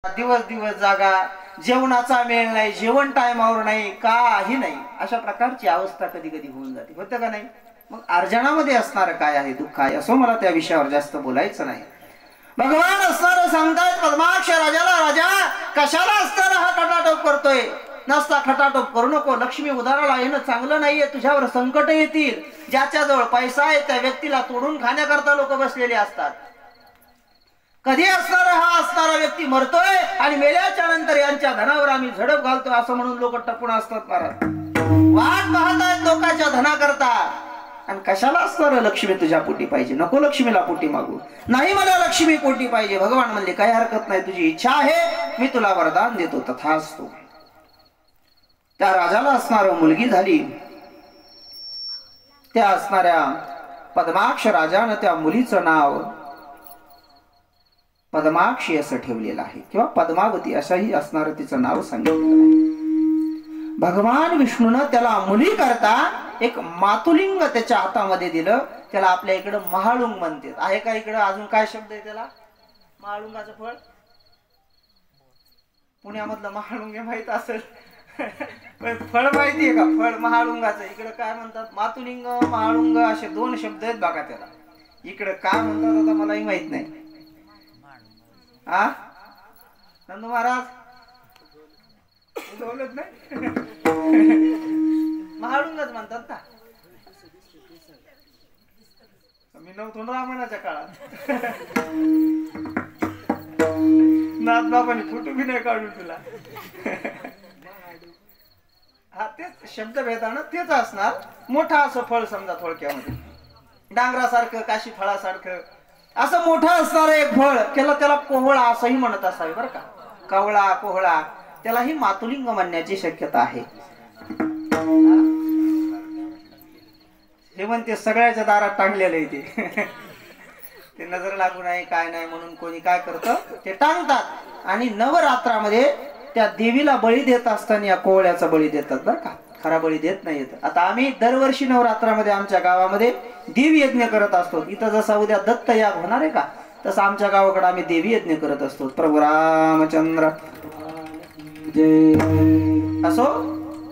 दिवस दिवस जागा, जेवणाचा मेळ नाही, जेवण टायमावर नाही, काही नाही, अशा प्रकारची अवस्था कधी कधी होऊन जाते, होतं का नाही? मग अर्जनामध्ये असणार काय आहे, दुःख आहे, असं मला त्या विषयावर जास्त बोलायचं नाही. भगवान असणार सांगतायत पद्माक्ष राजाला, राजा कशाला असताना हा खटाटोप करतोय? नसता खटाटोप करू नको, लक्ष्मी उदाराला येणं चांगलं नाहीये, तुझ्यावर संकट येतील. ज्याच्याजवळ पैसा आहे त्या व्यक्तीला तोडून खाण्याकरता लोक बसलेले असतात. कधी असणारा हा असणारा व्यक्ती मरतोय आणि मेल्याच्या नंतर यांच्या धनावर आम्ही झडप घालतोय असं म्हणून लोक टपून असतात. महाराज वाट पाहतायत लोकांच्या धनाकरता. आणि कशाला असणार लक्ष्मी तुझ्या पोटी पाहिजे? नको लक्ष्मीला पोटी मागू, नाही मला लक्ष्मी पोटी पाहिजे. भगवान म्हणले काही हरकत नाही, तुझी इच्छा आहे मी तुला वरदान देतो, तथास्तु. त्या राजाला असणार मुलगी झाली. त्या असणाऱ्या पद्माक्ष राजानं त्या मुलीचं नाव पद्माक्षी असं ठेवलेलं आहे, किंवा पद्मावती असंही असणार तिचं नाव सांगितलेलं आहे. भगवान विष्णूनं त्याला मुली करता एक मातुलिंग त्याच्या हातामध्ये दिलं. त्याला आपल्या इकडं महाळुंग म्हणते. आहे का इकडं अजून काय शब्द आहे त्याला? महाळुंगाचं फळ पुण्यामधलं महाळुंग माहित असेल फळ माहितीये का? फळ महाळुंगाचं इकडं काय म्हणतात? मातुलिंग, महाळुंग असे दोन शब्द आहेत बघा त्याला. इकडं काय म्हणतात आता मलाही माहित नाही. नंदू महाराज बोलत नाही महाळुंगच म्हणतात ना. मी नव्हतो रामायणाच्या काळात नाथ बाबांनी फोटो बी नाही काढून तुला. हा तेच शब्द भेदानं तेच असणार. मोठा असं फळ समजा, थोडक्यामध्ये डांगरासारखं, काशी फळासारखं असं मोठं असणार एक फळ. त्याला कोहळा असंही म्हणत असावे बरं का. कवळा, कोहळा, त्यालाही मातुलिंग म्हणण्याची शक्यता आहे. हे म्हणते सगळ्याच्या दारात टांगलेलं आहे ते नजर लागू नाही काय नाही म्हणून कोणी काय करतं, ते टांगतात. आणि नवरात्रामध्ये त्या देवीला बळी देत असताना या कोहळ्याचा बळी देतात बरं का, खरा बळी देत नाही येत. आता आम्ही दरवर्षी नवरात्रामध्ये आमच्या गावामध्ये देवी यज्ञ करत असतो. इथं जसा उद्या दत्त याग होणार आहे का, तसं आमच्या गावाकडे आम्ही देवी यज्ञ करत असतो. प्रभू रामचंद्र जय असो.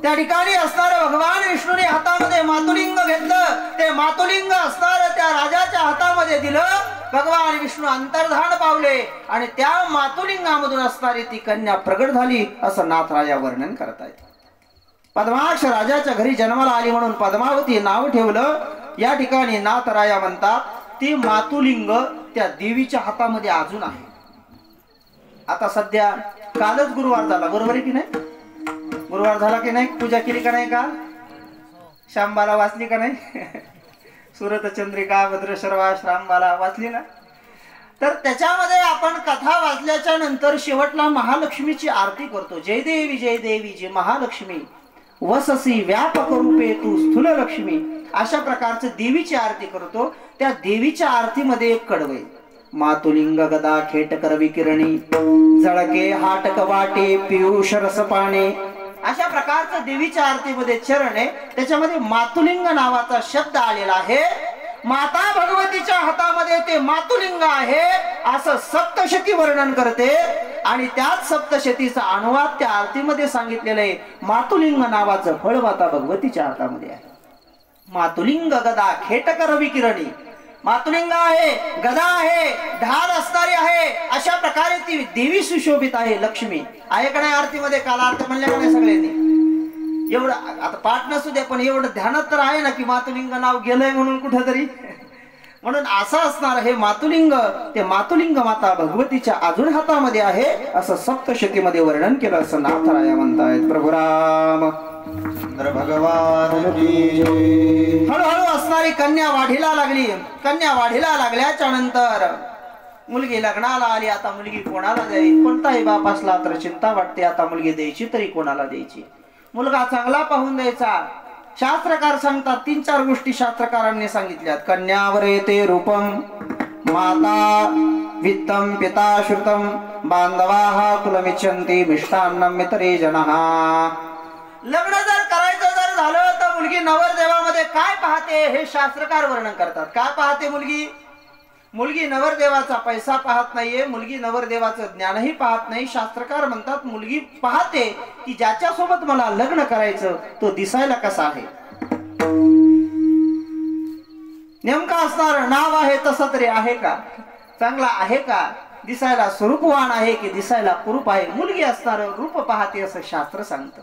त्या ठिकाणी असणार भगवान विष्णूने हातामध्ये मातुलिंग घेतलं. ते मातुलिंग असणार त्या राजाच्या हातामध्ये दिलं. भगवान विष्णू अंतर्धान पावले आणि त्या मातुलिंगामधून असणारी ती कन्या प्रगट झाली असं नाथ राजा वर्णन करतायत. पद्माक्ष राजाच्या घरी जन्माला आली म्हणून पद्मावती नाव ठेवलं. या ठिकाणी नाथ राया म्हणतात ती मातुलिंग त्या देवीच्या हातामध्ये अजून आहे. आता सध्या कालच गुरुवार झाला, बरोबर आहे की नाही? गुरुवार झाला की नाही? पूजा केली का नाही? काल शांबाला वाचली का नाही? सुरत चंद्रिका भद्रशर्वा श्रामबाला वाचली ना? तर त्याच्यामध्ये आपण कथा वाचल्याच्या नंतर शेवटला महालक्ष्मीची आरती करतो. जय देवी जय देवी जय महालक्ष्मी वससी व्यापक रूपे तू स्थूल लक्ष्मी, अशा प्रकारचं देवीची आरती करतो. त्या देवीच्या आरतीमध्ये एक कडवे मातुलिंग गदा खेट करवी किरणी जळके हाटक वाटे पियुष रस पाणे, अशा प्रकारचं देवीच्या आरतीमध्ये चरण आहे. त्याच्यामध्ये मातुलिंग नावाचा शब्द आलेला आहे. माता भगवतीच्या हातामध्ये ते मातुलिंग आहे असं सप्तशती वर्णन करते. आणि त्याच सप्तशतीचा अनुवाद त्या आरतीमध्ये सांगितलेलं आहे. मातुलिंग नावाचं फळ माता भगवतीच्या हातामध्ये आहे. मातुलिंग गदा खेटकर विकिरणी, मातुलिंग आहे, गदा आहे, ढाल असणारी आहे, अशा प्रकारे ती देवी सुशोभित आहे. लक्ष्मी आहे का नाही आरतीमध्ये? काल आरती म्हणल्या का नाही सगळ्यांनी? एवढं आता पाठ नसू दे पण एवढं ध्यानात तर आहे ना की मातुलिंग नाव गेलंय म्हणून कुठेतरी. म्हणून असं असणार हे मातुलिंग, ते मातुलिंग माता भगवतीच्या अजून हातामध्ये आहे असं सप्तशतीमध्ये वर्णन केलं असं नाथराया म्हणतायत. प्रभू राम भगवान. हळूहळू असणारी कन्या वाढीला लागली. कन्या वाढीला लागल्याच्या नंतर मुलगी लग्नाला आली. आता मुलगी कोणाला द्यावी? कोणताही बाप असला तर चिंता वाटते, आता मुलगी द्यायची तरी कोणाला द्यायची? मुलगा चांगला पाहून द्यायचा. शास्त्रकार सांगतात 3-4 गोष्टी शास्त्रकारांनी सांगितल्यात. कन्यावर येते रूपम, माता वित्तम, पिता श्रुतम, बांधवाः कुलमिच्छन्ति, मिष्टान्नम मितरे जनः. लग्न जर करायचं जर झालं तर मुलगी नवरदेवामध्ये काय पाहते हे शास्त्रकार वर्णन करतात. काय पाहते मुलगी? मुलगी नवरदेवाचा पैसा पाहत नाहीये, मुलगी नवरदेवाचं ज्ञानही पाहत नाही. शास्त्रकार म्हणतात मुलगी पाहते की ज्याच्यासोबत मला लग्न करायचं तो दिसायला कसा आहे, नेमका असणार नाव आहे तसं तरी आहे का, चांगला आहे का, दिसायला स्वरूपवान आहे की दिसायला कुरूप आहे. मुलगी असणार रूप पाहते असं शास्त्र सांगतं.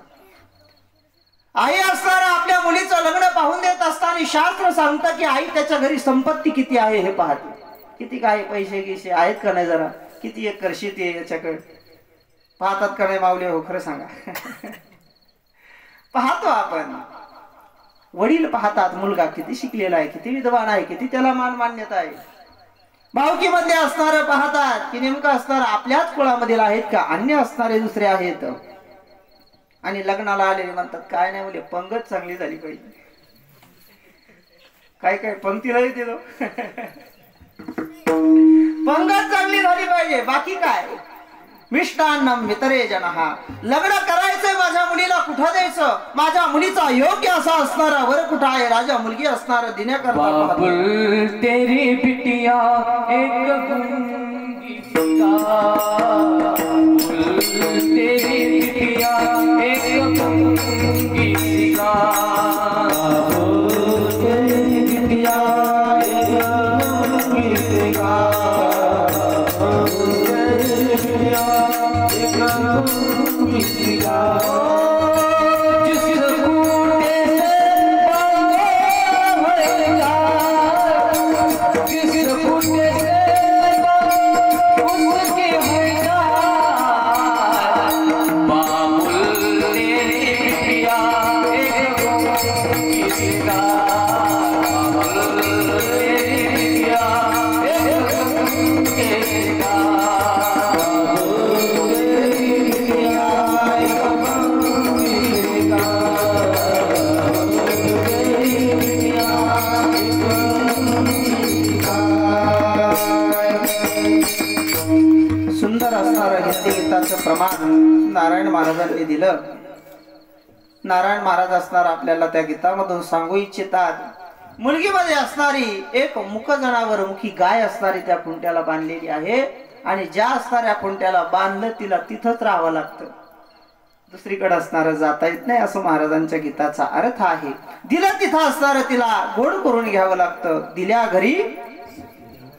आई असणारा आपल्या मुलीचं लग्न पाहून देत असताना शास्त्र सांगतं की आई त्याच्या घरी संपत्ती किती आहे हे पाहते. किती काय पैसे गिसे आहेत का नाही, जरा किती एकर शेती आहे याच्याकडे पाहतात का नाही माऊली, हो खरं सांगा. पाहतो आपण, वडील पाहतात मुलगा किती शिकलेला आहे, किती विद्वान आहे, किती त्याला मान मान्यता आहे. भावकीमध्ये असणारे पाहतात की नेमकं असणार आपल्याच कुळामधील आहेत का अन्य असणारे दुसरे आहेत. आणि लग्नाला आलेले म्हणतात काय नाही मुले पंगत चांगली झाली पाहिजे. काय काय पंक्तीलाही दिलो पंगत चांगली झाली पाहिजे, बाकी काय. मिष्टान्नम वितरे जनः. लग्न करायचंय माझ्या मुलीला, कुठं द्यायचं, माझ्या मुलीचा योग्य असा असणारा वर कुठं आहे, राजा मुलगी असणार देण्याकरता. बाबुल तेरी बिटिया एक गुंगी तेरी बिटिया एक गुंगी तेरी बिटिया प्रमाण नारायण महाराजांनी दिलं. नारायण महाराज असणार आपल्याला त्या गीतामधून सांगू इच्छितात. मुलगीमध्ये असणारी एक मुख जनावर मुखी गाय असणारी त्या खुंट्याला बांधलेली आहे आणि ज्या असणाऱ्या खुंट्याला बांधलं तिला तिथंच राहावं लागतं, दुसरीकडे असणार जाता येत नाही असं महाराजांच्या गीताचा अर्थ आहे. दिलं तिथं असणार तिला गोड करून घ्यावं लागतं. दिल्या घरी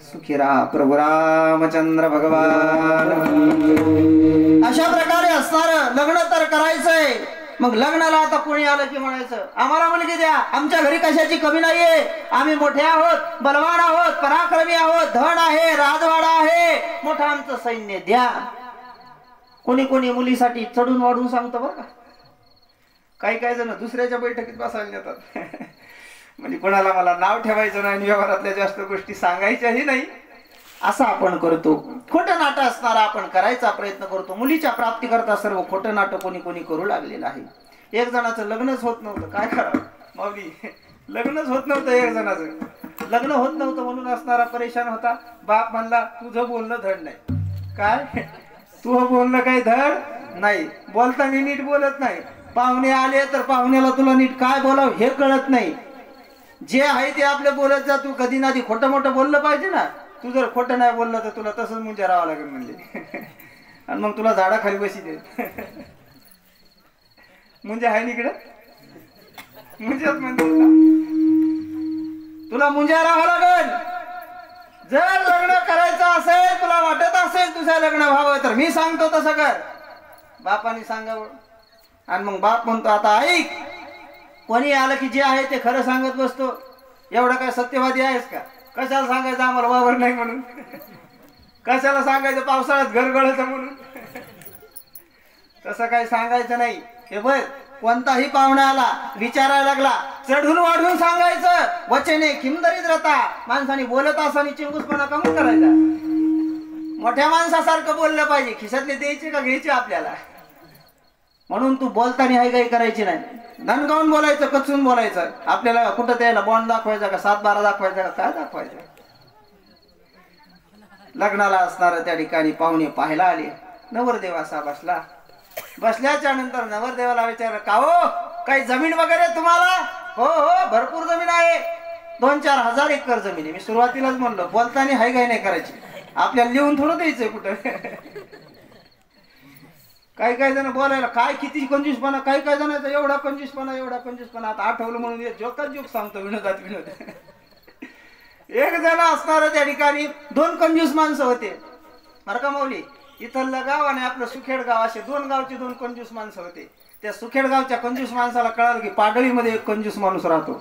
सुखी राहा प्रभू रामचंद्र भगवान. अशा प्रकारे असणार लग्न तर करायचंय. मग लग्नाला आता कोणी आलं की म्हणायचं आम्हाला मुलगी द्या, आमच्या घरी कशाची कमी नाहीये, आम्ही मोठे आहोत, बलवान आहोत, पराक्रमी आहोत, धन आहे, राजवाडा आहे, मोठं आमचं सैन्य द्या. कोणी कोणी मुलीसाठी चढून वाढून सांगतं बरं का. काही काही जण दुसऱ्याच्या बैठकीत बसायला येतात. म्हणजे कोणाला मला नाव ठेवायचं नाही आणि व्यवहारातल्या जास्त गोष्टी सांगायच्याही नाही असं आपण करतो. खोटं नाटक असणारा आपण करायचा प्रयत्न करतो. मुलीच्या प्राप्ती करता सर्व खोटं नाटक कोणी कोणी करू लागलेलं आहे. एक जणाचं लग्नच होत नव्हतं, काय करावं माऊली, लग्नच होत नव्हतं. एक जणाचं लग्न होत नव्हतं म्हणून असणारा परेशान होता. बाप म्हणला तुझं बोलणं धड नाही. काय तुझं बोलणं काही धड नाही, बोलताना नीट बोलत नाही. पाहुणे आले तर पाहुण्याला तुला नीट काय बोलावं हे कळत नाही. जे आहे ते आपले बोलत जा. तू कधी ना खोटं मोठं बोललं पाहिजे ना. तू जर खोटं नाही बोललं तर तुला तसंच मुंजा राहावं लागेल म्हणले. आणि मग तुला झाडाखाली बशी दे. मुंजा आहे इकडे मुंजाच म्हणते तुला मुंजा राहावं लागेल. जर लग्न करायचं असेल, तुला वाटत असेल तुझं लग्न व्हावं तर मी सांगतो तसं कर. बापाने सांगावं. आणि मग बाप म्हणतो आता ऐक, कोणी आलं की जे आहे ते खरं सांगत बसतो. एवढा काय सत्यवादी आहेस का? कशाला सांगायचं आम्हाला वावर नाही म्हणून, कशाला सांगायचं पावसाळ्यात घर गळतं म्हणून. तसं काही सांगायचं नाही. हे बघ, कोणताही पाहुणा आला विचारायला लागला चढून वाढून सांगायचं. वचने किंदरिद्रता. माणसाने बोलत असताना चिंगूसपणा कमी करायचा. मोठ्या माणसासारखं बोललं पाहिजे. खिशातले द्यायचे का घ्यायचे आपल्याला. म्हणून तू बोलताना हाय काही करायची नाही. दणगावून बोलायचं, कचून बोलायचं. आपल्याला कुठं त्याला बॉन्ड दाखवायचा का 7-12 दाखवायचा का काय दाखवायचं. लग्नाला असणार त्या ठिकाणी पाहुणे पाहायला आले. नवरदेव असा बसला. बसल्याच्या नंतर नवरदेवाला विचारलं का हो काही जमीन वगैरे तुम्हाला? हो हो भरपूर जमीन आहे. 2-4 हजार एकर जमीन आहे. मी सुरुवातीलाच म्हणलो बोलताना हाय गाय नाही करायची, आपल्याला लिहून थोडं द्यायचंय कुठं. काही काही जण बोलायला काय किती कंजूसपणा, काही काही जणांचा एवढा कंजूसपणा. आता आठवलं म्हणून जोकात जोक सांगतो, विनोदात विनोद. एक जण असणार त्या ठिकाणी 2 कंजूस माणसं होते बरं का माऊली. इथलं गाव आणि आपलं सुखेड गाव असे 2 गावचे 2 कंजूस माणसं होते. त्या सुखेड गावच्या कंजूस माणसाला कळालं की पाडळीमध्ये एक कंजूस माणूस राहतो.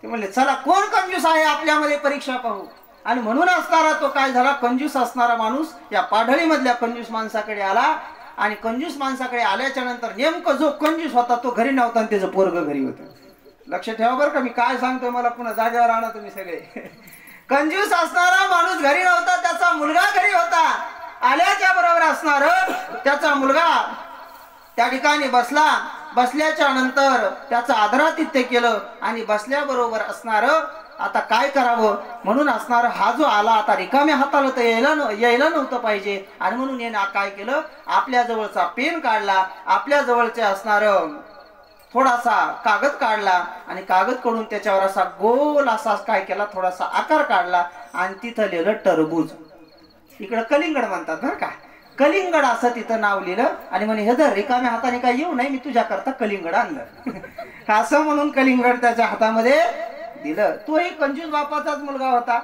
ते म्हणले चला कोण कंजूस आहे आपल्यामध्ये परीक्षा पाहू. आणि म्हणून असणारा तो काय झाला, कंजूस असणारा माणूस या पाडळीमधल्या कंजूस माणसाकडे आला. आणि कंजूस माणसाकडे आल्याच्या नंतर नेमकं जो कंजूस होता तो घरी नव्हता आणि त्याचं पोरग घरी होतं. लक्ष ठेवा बरं का, मी काय सांगतोय मला पुन्हा जागेवर आणा तुम्ही सगळे. कंजूस असणारा माणूस घरी नव्हता, त्याचा मुलगा घरी होता. आल्याच्या बरोबर असणार त्याचा मुलगा त्या ठिकाणी बसला. बसल्याच्या नंतर त्याचं आदरातिथ्य केलं आणि बसल्याबरोबर असणार आता काय करावं म्हणून असणार हा जो आला आता रिकाम्या हाताला तर यायला नव्हतं पाहिजे. आणि म्हणून याने काय केलं, आपल्या जवळचा पेन काढला, आपल्या जवळचे असणार थोडासा कागद काढला आणि कागद काढून त्याच्यावर असा गोल असा काय केला, थोडासा आकार काढला आणि तिथं लिहिलं टरबूज. इकडं कलिंगड म्हणतात बरं का, कलिंगड असं तिथं नाव लिहिलं. आणि म्हणे हे जर रिकाम्या हाताने काय येऊ नाही, मी तुझ्या करता कलिंगड आणलं. असं म्हणून कलिंगड त्याच्या हातामध्ये दिलं. तोही कंजूस बापाचाच मुलगा होता.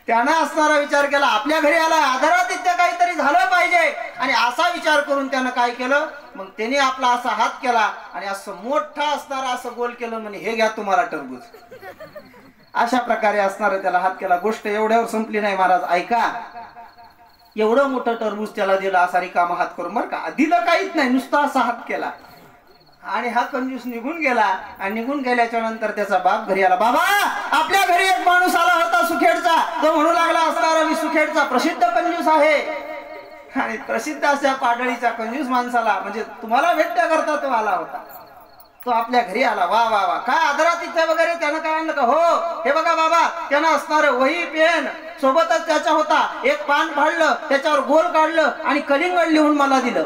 त्यानं असणारा विचार केला आपल्या घरी आला, आदरातिथ्य काहीतरी झालं पाहिजे. आणि असा विचार करून त्यानं काय केलं, मग त्याने आपला असा हात केला आणि असं मोठा असणारा असं गोल केलं. म्हणे हे घ्या तुम्हाला टरबूज. अशा प्रकारे असणार त्याला हात केला. गोष्ट एवढ्यावर संपली नाही महाराज, ऐका. एवढं मोठं टरबूज त्याला दिलं असा रिकामा हात करून बरं का, दिलं काहीच नाही, नुसता असा हात केला. आणि हा कंजूस निघून गेला. आणि निघून गेल्याच्या नंतर त्याचा बाप घरी आला. बाबा आपल्या घरी एक माणूस आला होता सुखेडचा, तो म्हणू लागला असणारा मी सुखेडचा प्रसिद्ध कंजूस आहे. आणि प्रसिद्ध अशा पाडळीच्या कंजूस माणसाला म्हणजे तुम्हाला भेट करता तो आला होता. तो आपल्या घरी आला. वा वा वा, काय आदरातिथ्य वगैरे त्यानं काय आणलं का? हो हे बघा बाबा, त्यानं असणार वही पेन सोबतच त्याच्या होता. एक पान फाडलं, त्याच्यावर गोल काढलं आणि कलिंगड लिहून मला दिलं.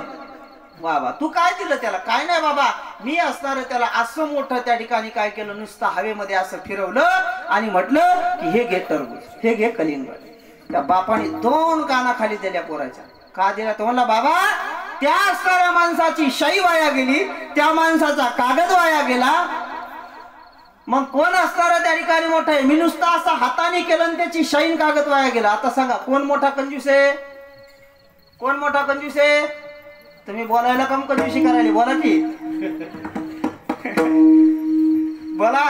वा वा, तू काय दिलं त्याला? काय नाही बाबा, मी असणार त्याला असं मोठं त्या ठिकाणी काय केलं, नुसतं हवेमध्ये असं फिरवलं आणि म्हटलं की हे घे टरबूज, हे घे कलिंगड. त्या बापाने 2 काना खाली दिल्या पोराच्या. का दिला? तो म्हणला बाबा त्या असणाऱ्या माणसाची शाई वाया गेली, त्या माणसाचा कागद वाया गेला. मग कोण असणार त्या ठिकाणी मोठा आहे? मी नुसता असा हाताने केलं आणि त्याची शाईन कागद वाया गेला. आता सांगा कोण मोठा कंजूस आहे? कोण मोठा कंजूस आहे? तुम्ही बोलायला कम कंजूसी करायला, बोला की. बोला.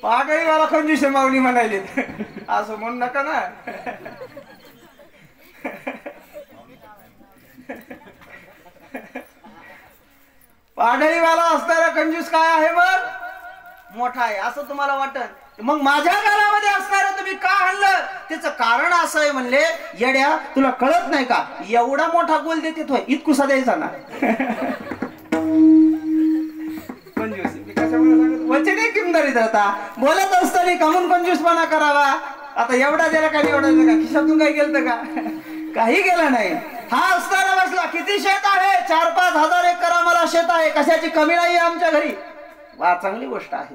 पाडळीवाला कंजूस आहे माऊली म्हणाले, असं म्हणू नका ना. पाडळीवाला असणारा कंजूस काय आहे? मग मोठा आहे असं तुम्हाला वाटत. मग माझ्या काळामध्ये असणारं तुम्ही का आणलं? त्याचं कारण असं आहे, म्हणले येड्या तुला कळत नाही का, एवढा मोठा गोल देते तो इतकुसा द्यायचा ना. कंजूस वचने किमदारीत राहता, बोलत असताना कमून कंजूसपणा करावा. आता एवढा दिला का एवढा दिला का, खिशातून काही गेलं का? काही गेलं नाही. हा असताना बसला, किती शेत आहे? 4-5 हजार एकर आम्हाला शेत आहे, कशाची कमी नाही आमच्या घरी. वा, चांगली गोष्ट आहे.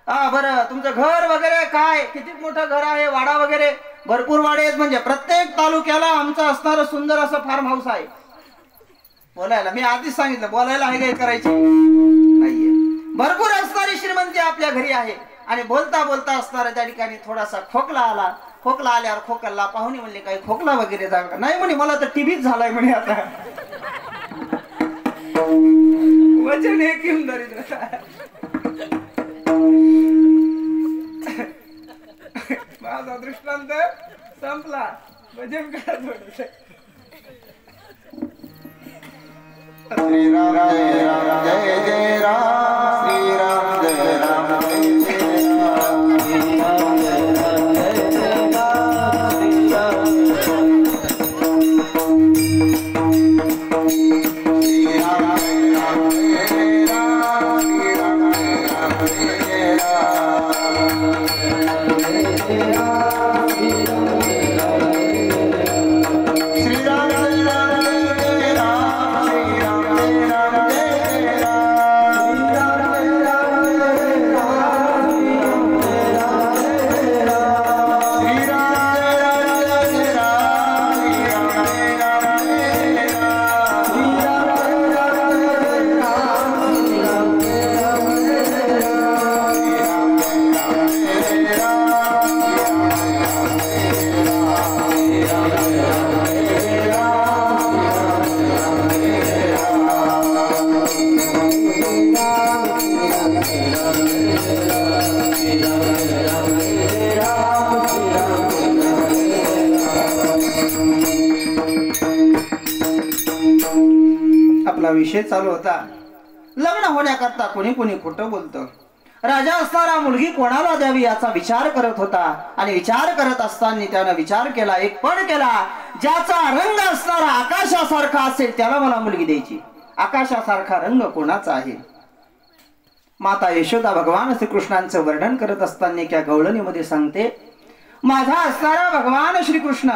हा बरं, तुमचं घर वगैरे काय, किती मोठं घर आहे? वाडा वगैरे भरपूर वाडे आहेत, म्हणजे प्रत्येक तालुक्याला आमचं असणारं सुंदर असं फार्म हाऊस आहे. बोलायला मी आधीच सांगितलं, बोलायला आहे काय करायची नाहीये. भरपूर असणारी श्रीमंती आपल्या घरी आहे. आणि बोलता बोलता असणारा त्या ठिकाणी थोडासा खोकला आला. खोकला आल्यावर खोकला पाहुणे म्हणले काही खोकला वगैरे झाला नाही? म्हणे मला तर टीबीच झालाय म्हणे. आता वचन हे किमदारीत. माझा दृष्टांत संपला. भजन करा थोडं. श्रीराम जय राम जय जय राम, श्रीराम जय राम जय जय राम, श्रीराम जय राम जय जय राम, श्रीराम प्रसंगा विषय चालू होता. लग्न होण्याकरता कोणी कोणी खोटं बोलतं. राजा असताना मुलगी कोणाला द्यावी याचा विचार करत होता आणि विचार करत असताना त्यानं विचार केला, एक पण केला, ज्याचा रंग असणारा आकाशासारखा असेल त्याला मला मुलगी द्यायची. आकाशासारखा रंग कोणाचा आहे? माता यशोदा भगवान श्रीकृष्णांचं वर्णन करत असताना त्या गवळणीमध्ये सांगते, माझा असणारा भगवान श्रीकृष्ण,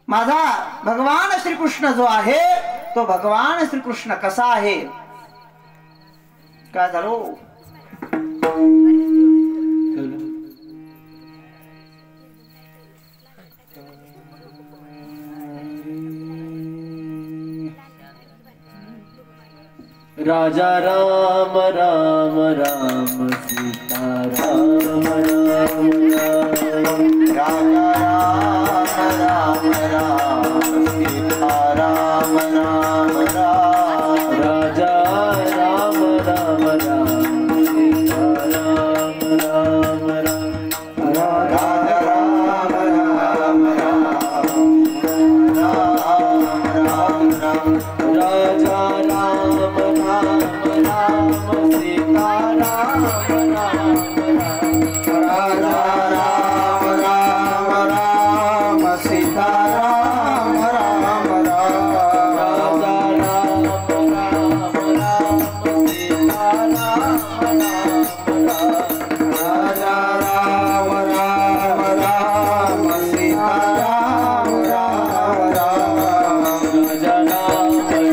माझा भगवान श्रीकृष्ण जो आहे तो भगवान श्रीकृष्ण कसा आहे? काय झालो? राजा राम राम राम सीता राम राम राम. राजा राम राम राम सीता राम राम राम. राजा राम राम राम राम राम. राजा राम राम राम सीता राम राम राम. राजा राम राम राम सीता राम राम राम. राजा राम राम राम सीता राम राम राम. राजा राम राम राम सीता राम राम राम. राजा राम राम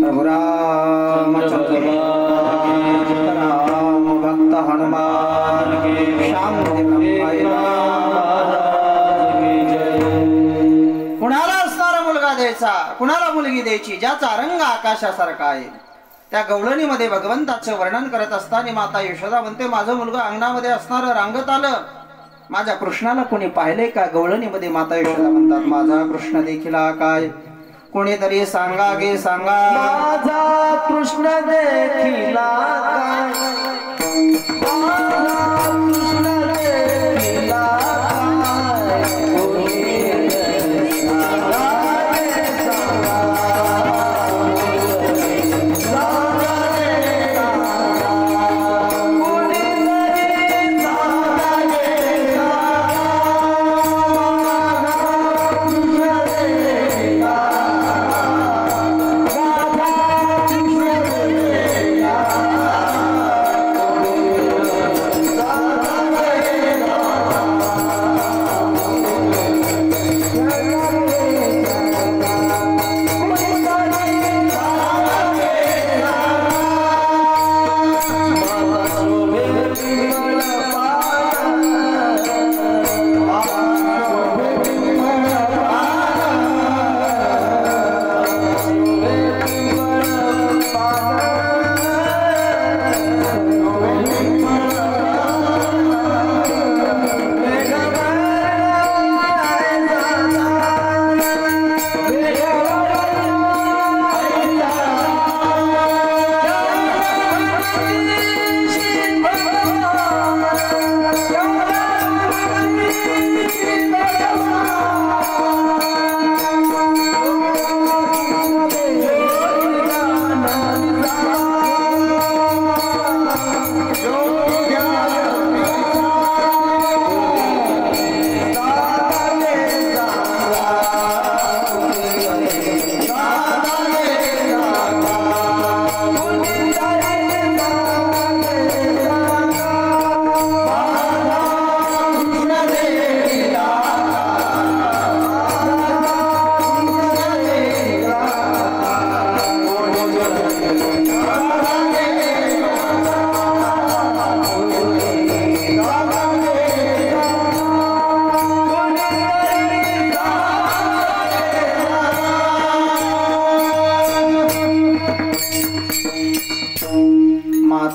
प्रभु रामचंद्र राम भक्त हनुमान श्याम कुणाला असणारा मुलगा द्यायचा, कुणाला मुलगी द्यायची, ज्याचा रंग आकाशासारखा आहे. त्या गवळणीमध्ये भगवंताचं वर्णन करत असताना माता यशोदा म्हणते, माझं मुलगा अंगणामध्ये असणारं रांगत आलं, माझ्या कृष्णाला कोणी पाहिले का? गवळणीमध्ये माता यशोदा म्हणतात, माझा कृष्ण देखील काय? कोणीतरी सांगा गे सांगा, माझा कृष्ण देखिला काय? माझा कृष्ण देखिला काय? कोणी सांगा रे सांगा, सांगा रे सांगा. कोणीतरी सांगा रे सांगा.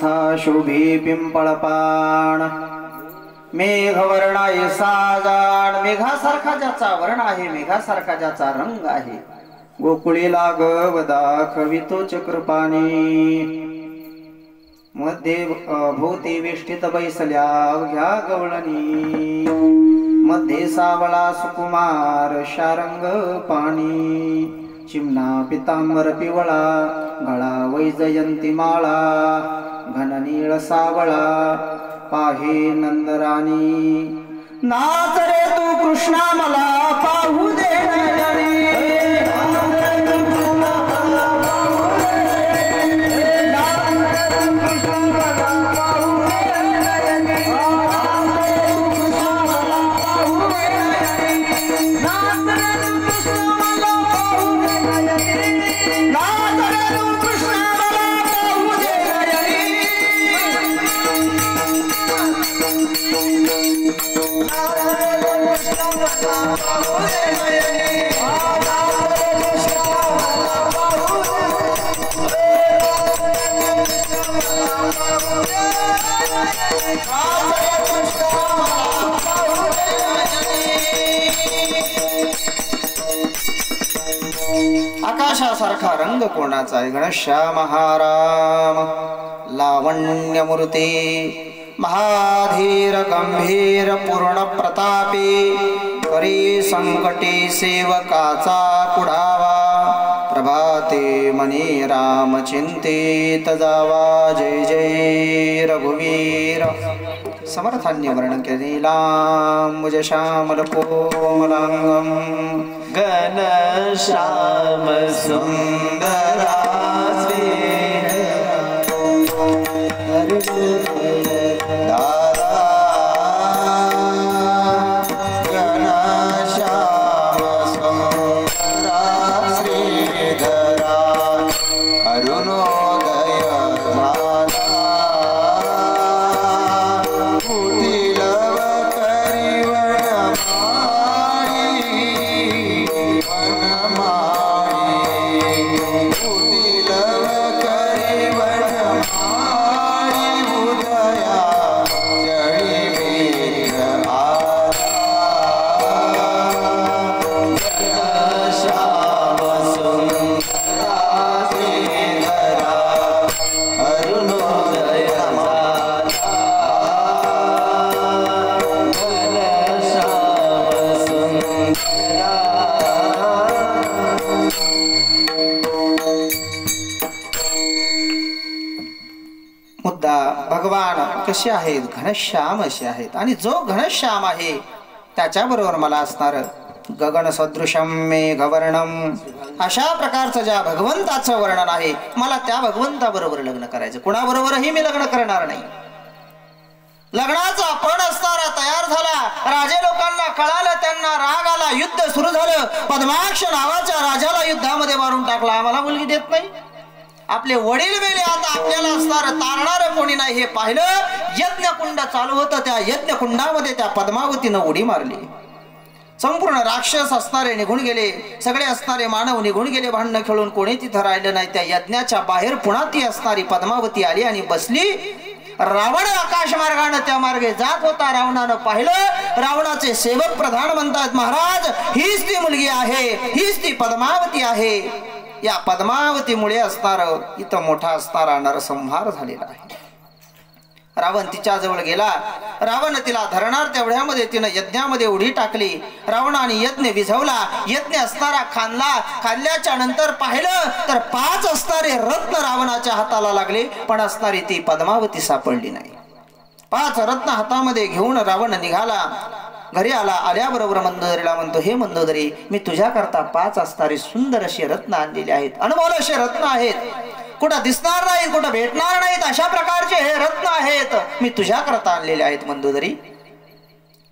नाथा शोभी पिंपळपाण मेघवर्णाय साजाड मेघासारखा ज्याचा वर्ण आहे मेघासारखा ज्याचा रंग आहे गोकुळीला गवदाखवितो चक्रपाणी मध्ये भोवती वेष्टित बैसल्या घ्या गवळणी मध्ये सावळा सुकुमार शारंग पाणी चिमणा पितांबर पिवळा गळा वैजयंती माळा घननीळ सावळा पाहे नंदराणी नाच रे तू कृष्णा मला पाहू दे नयनी आकाशासारखा रंग कोणाचा आहे घनश्याम महाराम लावण्य मूर्ती महाधीर गंभीर पूर्ण प्रतापी करी संकटी सेवकाचा पुढावा प्रभाते मनी राम चिंतित जावा जय जय रघुवीर समर्थान्य वर्ण केलीलांबुज श्यामल कोमलांगम घन श्याम सुंदरा कसे आहेत घनश्याम असे आहेत आणि जो घनश्याम आहे त्याच्याबरोबर मला असणार गगन सदृशम मेघवर्णम अशा प्रकारचं ज्या भगवंताचं वर्णन आहे मला त्या भगवंताबरोबर लग्न करायचं कोणाबरोबरही मी लग्न करणार नाही लग्नाचा पण असणारा तयार झाला राजे लोकांना कळालं त्यांना राग आला युद्ध सुरू झालं पद्माक्ष नावाच्या राजाला युद्धामध्ये मारून टाकला आम्हाला मुलगी देत नाही आपले वडील मेले आता आपल्याला असणार तारणार कोणी नाही हे पाहिलं यज्ञकुंड चालू होतं त्या यज्ञकुंडामध्ये त्या पद्मावतीनं उडी मारली संपूर्ण राक्षस असणारे निघून गेले सगळे असणारे मानव निघून गेले भांडण खेळून कोणी तिथं राहिलं नाही त्या यज्ञाच्या बाहेर पुन्हा ती असणारी पद्मावती आली आणि बसली रावण आकाश मार्गाने त्या मार्गे जात होता रावणानं पाहिलं रावणाचे सेवक प्रधान म्हणतात महाराज हीच ती मुलगी आहे हीच ती पद्मावती आहे या पद्मावतीमुळे असणार इथं मोठा असणारा नरसंहार झालेला आहे रावण तिच्या जवळ गेला रावण तिला धरणार तेवढ्यामध्ये तिनं यज्ञामध्ये उडी टाकली रावणाने यज्ञ विझवला यज्ञ असणारा खाल्ल्याच्या नंतर पाहिलं तर 5 असणारे रत्न रावणाच्या हाताला लागले पण असणारी ती पद्मावती सापडली नाही 5 रत्न हातामध्ये घेऊन रावण निघाला घरी आला आल्याबरोबर मंदोदरीला म्हणतो हे मंदोदरी मी तुझ्या करता 5 असणारे सुंदर असे रत्न आणलेले आहेत अनमोल असे रत्न आहेत कुठं दिसणार नाहीत कुठं भेटणार नाहीत अशा प्रकारचे हे रत्न आहेत मी तुझ्या करता आणलेले आहेत मंदोदरी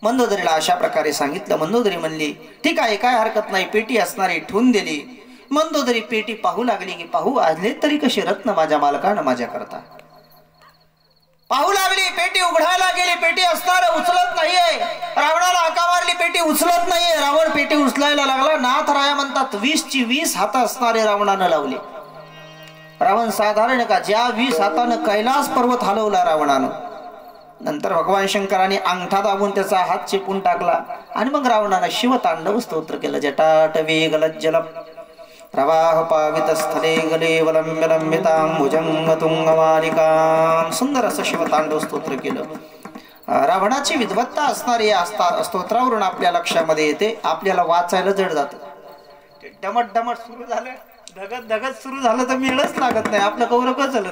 मंदोदरीला अशा प्रकारे सांगितलं मंदोदरी म्हणली ठीक आहे काय हरकत नाही पेटी असणारी ठेवून दिली मंदोदरी पेटी पाहू लागली की पाहू आले तरी कसे रत्न माझ्या मालकानं माझ्या करता पाहू लागली पेटी उघडायला गेली पेटी असणार उचलत नाहीये रावणाला हाका मारली पेटी उचलत नाहीये रावण पेटी उचलायला लागला नाथ राया म्हणतात 20ची 20 हात असणारे रावणानं लावले रावण साधारण का ज्या 20 हातानं कैलास पर्वत हलवला रावणानं, नंतर भगवान शंकराने अंगठा दाबून त्याचा हात चेपून टाकला आणि मग रावणानं शिवतांडव स्तोत्र केलं. जटाटवी गलज्जल प्रवाह पावित स्थले गले वलंब्य लंबितां भुजंग तुंगमालिकां, सुंदर असं शिवतांडव स्तोत्र केलं. रावणाची विद्वत्ता असणारी या स्तोत्रावरून आपल्या लक्षामध्ये येते. आपल्याला वाचायला जड जातं. डमट डमट सुरू झालं, धगत धगत सुरू झालं तर मिळच लागत नाही, आपलं कौरकच झालं.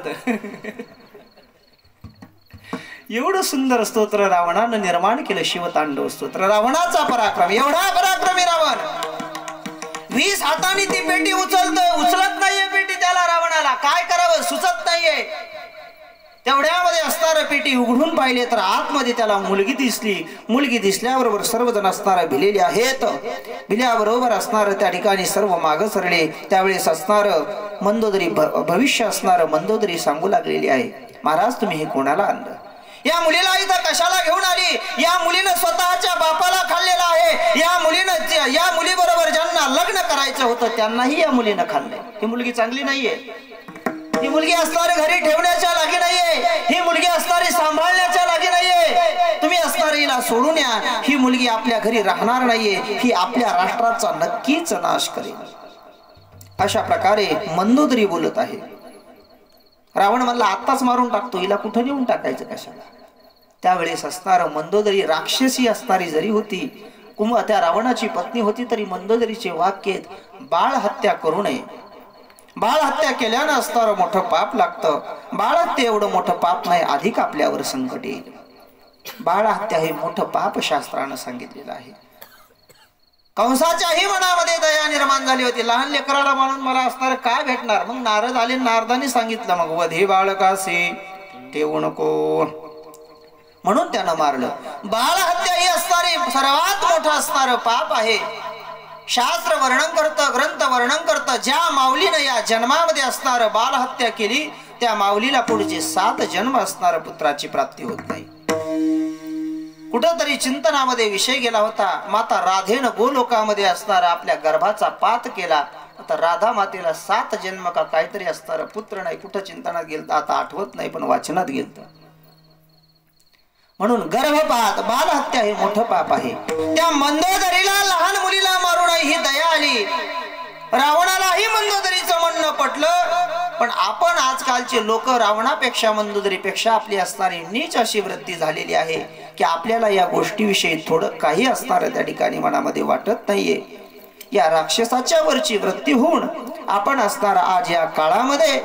एवढं सुंदर स्तोत्र रावणानं निर्माण केलं, शिवतांडव स्तोत्र. रावणाचा पराक्रम, एवढा पराक्रमी रावण 20 हातांनी ती पेटी उचलत नाहीये पेटी. त्याला रावणाला काय करावं सुचत नाहीये. तेवढ्यामध्ये असणारं पेटी उघडून पाहिले तर आतमध्ये त्याला मुलगी दिसली. मुलगी दिसल्याबरोबर सर्वजण असणारं भिलेले आहेत. भिल्याबरोबर असणारं त्या ठिकाणी सर्व मागं सरले. त्यावेळेस असणारं मंदोदरी, भविष्य असणारं मंदोदरी सांगू लागलेली आहे, महाराज तुम्ही हे कोणाला आणलं? या मुलीला इथं कशाला घेऊन आली? या मुलीनं स्वतःच्या बापाला खाल्लेलं आहे. या मुलीबरोबर ज्यांना लग्न करायचं होतं त्यांनाही या मुलीनं खाल्लंय. ही मुलगी चांगली नाहीये. ही मुलगी असणारी घरी ठेवण्याच्या लागी नाहीये. ही मुलगी असणारी सांभाळण्याच्या लागी नाहीये. तुम्ही असणारी हिला सोडून या. ही मुलगी आपल्या घरी राहणार नाहीये. ही आपल्या राष्ट्राचा नक्कीच नाश करेल. अशा प्रकारे मंदोदरी बोलत आहे. रावण म्हणला आत्ताच मारून टाकतो, हिला कुठं नेऊन टाकायचं कशाला? त्यावेळेस असणारं मंदोदरी राक्षसी असणारी जरी होती, त्या रावणाची पत्नी होती, तरी मंदोदरीचे वाक्य बाळ हत्या करू नये. बाळ हत्या केल्यानं असणारं मोठं पाप लागतं. बाळ हत्या एवढं मोठं पाप नाही, अधिक आपल्यावर संकट येईल. बाळ हत्या हे मोठं पाप शास्त्रानं सांगितलेलं आहे. कंसाच्याही मनामध्ये दया निर्माण झाली होती. लहान लेकराला म्हणून मला असणारं काय भेटणार? मग नारद आले, नारदाने सांगितलं मग वधे बाळकासे ठेवू नको, म्हणून त्यानं मारलं. बाळ हत्या ही असणारी सर्वात मोठं असणारं पाप आहे. शास्त्र वर्णन करतं, ग्रंथ वर्णन करतं, ज्या माऊलीनं या जन्मामध्ये असणारं बाल हत्या केली त्या माऊलीला पुढचे 7 जन्म असणारं पुत्राची प्राप्ती होत नाही. कुठंतरी चिंतनामध्ये विषय गेला होता. माता राधेनं गोलोकामध्ये असणारा आपल्या गर्भाचा पात केला. आता राधा मातेला 7 जन्म का काहीतरी असणारं पुत्र नाही. कुठं चिंतनात गेलं आता आठवत नाही, पण वाचनात गेलं. म्हणून गर्भपात, बालहत्या हे मोठं पाप आहे. त्या मंदोदरीला, लहान मुलीला मारू नये ही दया आली. रावणालाही मंदोदरीचं म्हणणं पटलं. पण आपण आजकालचे लोक रावणापेक्षा, मंदोदरीपेक्षा आपली असणारी नीच अशी वृत्ती झालेली आहे की आपल्याला या गोष्टीविषयी थोडं काही असणारं त्या ठिकाणी मनामध्ये वाटत नाहीये. या राक्षसाच्या वरची वृत्ती होऊन आपण असणारा आज या काळामध्ये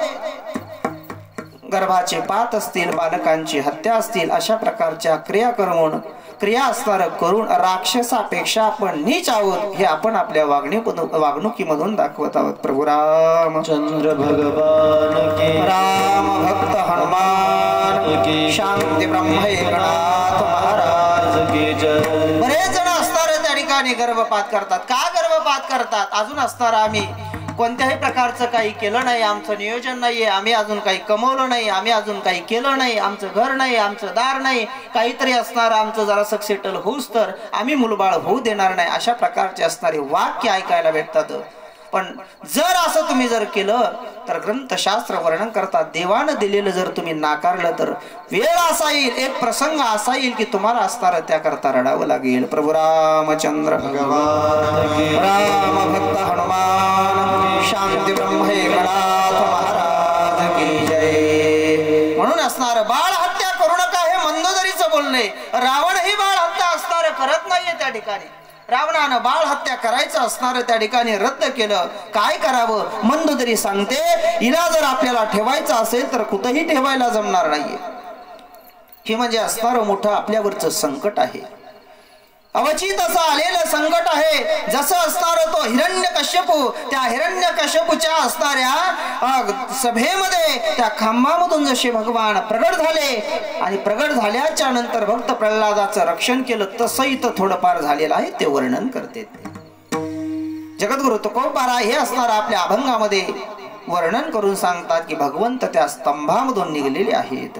गर्भाचे पात असतील, बालकांची हत्या असतील, अशा प्रकारच्या क्रिया असणार करून राक्षसापेक्षा आपण नीच आहोत हे आपण आपल्या वागणुकीमधून दाखवत आहोत. प्रभू रामचंद्र भगवान की, राम भक्त हनुमान की, शांती ब्रह्म एकनाथ महाराज की जय. बरेच जण असणार त्या ठिकाणी गर्भपात करतात. का गर्भपात करतात? अजून असणार आम्ही कोणत्याही प्रकारचं काही केलं नाही, आमचं नियोजन नाहीये, आम्ही अजून काही कमवलं नाही, आम्ही अजून काही केलं नाही, आमचं घर नाही, आमचं दार नाही, काहीतरी असणार आमचं जरा सेटल होऊस तर आम्ही मुलबाळ होऊ देणार नाही, अशा प्रकारचे असणारे वाक्य ऐकायला भेटतात. पण जर असं तुम्ही जर केलं तर ग्रंथशास्त्र वर्णन करतात, देवानं दिलेलं जर तुम्ही नाकारलं तर वेळ असा येईल, एक प्रसंग असा येईल की तुम्हाला असणार त्याकरता रडावं लागेल. प्रभू रामचंद्र भगवान, राम भक्त हनुमान, शांती ब्रह्म एकनाथ महाराज की जय. म्हणून असणार बाळ हत्या करू नका हे मंदोदरीचं बोलणे. रावण ही बाळ हत्या असणार करत नाहीये. त्या ठिकाणी रावणानं बाळ हत्या करायचं असणार त्या ठिकाणी रद्द केलं. काय करावं? मंदोदरी सांगते, हिला जर आपल्याला ठेवायचं असेल तर कुठेही ठेवायला जमणार नाहीये. हे म्हणजे असणारं मोठं आपल्यावरचं संकट आहे. अवचित असं आलेलं संकट आहे. जसं असणार तो हिरण्यकश्यपू, त्या हिरण्यकश्यपूच्या असणाऱ्या सभेमध्ये त्या खांबामधून जसे भगवान प्रगट झाले आणि प्रगट झाल्याच्या नंतर भक्त प्रल्हादाचं रक्षण केलं, तसं इथं थोडंफार झालेलं आहे, ते वर्णन करते. जगद्गुरु तुकोबाराय हे असणार आपल्या अभंगामध्ये वर्णन करून सांगतात की भगवंत त्या स्तंभामधून निघलेले आहेत.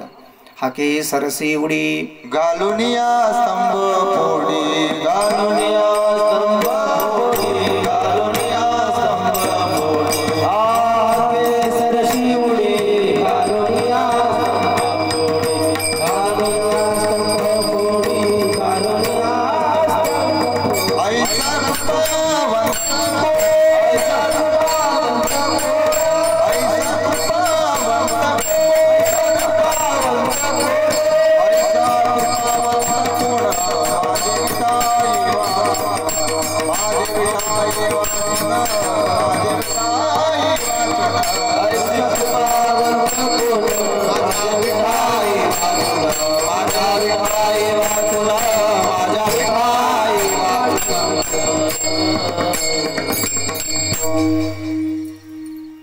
हाके सरसी उडी गालुनिया स्तंभ फोडी, गालुनिया स्तंभ फोडी, गालुनिया स्तंभ फोडी. हाके सरसी उडी